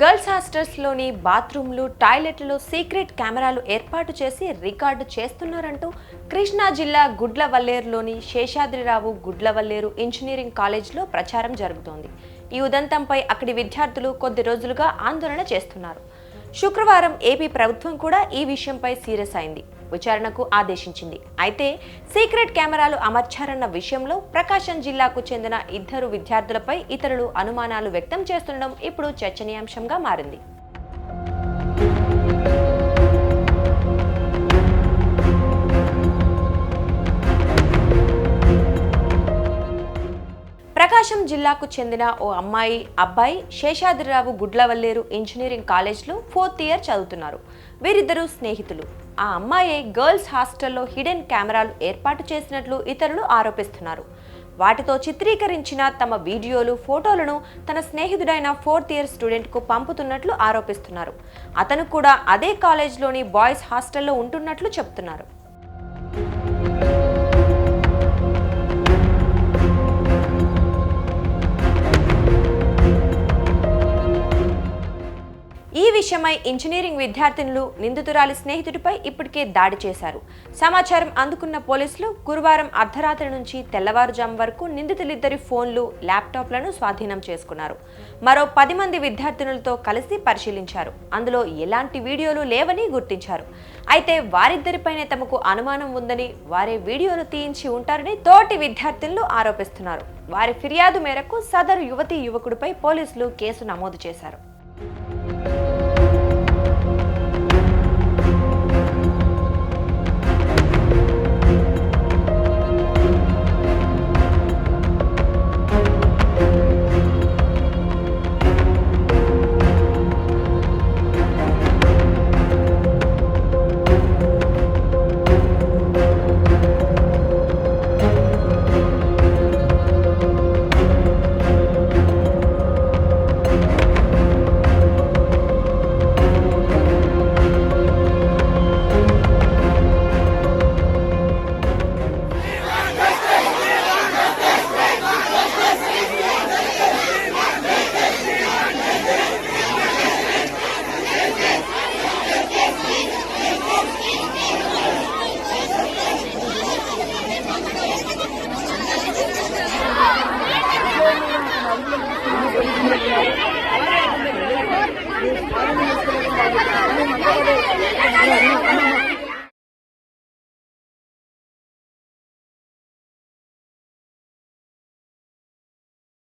Girls హాస్టల్స్లోని బాత్రూంలు, టాయిలెట్లలో secret కెమెరాలు ఏర్పాటు చేసి రికార్డు చేస్తున్నారంటూ కృష్ణా జిల్లా గుడ్లవల్లేరులోని శేషాద్రిరావు గుడ్లవల్లేరు ఇంజనీరింగ్ కాలేజ్లో ప్రచారం జరుగుతోంది. ఈ ఉదంతంపై అక్కడి విద్యార్థులు కొద్ది రోజులుగా ఆందోళన చేస్తున్నారు. శుక్రవారం ఏపీ ప్రభుత్వం కూడా ఈ విషయంపై సీరియస్ అయింది, విచారణకు ఆదేశించింది. అయితే సీక్రెట్ కెమెరాలు అమర్చారన్న విషయంలో ప్రకాశం జిల్లాకు చెందిన 2 విద్యార్థులపై ఇతరులు అనుమానాలు వ్యక్తం చేస్తుండడం ఇప్పుడు చర్చనీయాంశంగా మారింది. ప్రకాశం జిల్లాకు చెందిన ఓ అబ్బాయి శేషాద్రిరావు గుడ్లవల్లేరు ఇంజనీరింగ్ కాలేజ్లో 4th ఇయర్ చదువుతున్నారు. వీరిద్దరూ స్నేహితులు. ఆ అమ్మాయి గర్ల్స్ హాస్టల్లో హిడెన్ కెమెరాలు ఏర్పాటు చేసినట్లు ఇతరులు ఆరోపిస్తున్నారు. వాటితో చిత్రీకరించిన తమ వీడియోలు, ఫోటోలను తన స్నేహితుడైన 4th ఇయర్ స్టూడెంట్కు పంపుతున్నట్లు ఆరోపిస్తున్నారు. అతను కూడా అదే కాలేజ్లోని బాయ్స్ హాస్టల్లో ఉంటున్నట్లు చెప్తున్నారు. ఈ విషయమై ఇంజనీరింగ్ విద్యార్థినులు నిందితురాలి స్నేహితుడిపై ఇప్పటికే దాడి చేశారు. సమాచారం అందుకున్న పోలీసులు గురువారం అర్ధరాత్రి నుంచి తెల్లవారుజాము వరకు నిందితులిద్దరి ఫోన్లు, ల్యాప్టాప్లను స్వాధీనం చేసుకున్నారు. మరో 10 మంది విద్యార్థినులతో కలిసి పరిశీలించారు. అందులో ఎలాంటి వీడియోలు లేవని గుర్తించారు. అయితే వారిద్దరిపైనే తమకు అనుమానం ఉందని, వారే వీడియోలు తీయించి ఉంటారని తోటి విద్యార్థినులు ఆరోపిస్తున్నారు. వారి ఫిర్యాదు మేరకు సదరు యువకుడిపై పోలీసులు కేసు నమోదు చేశారు.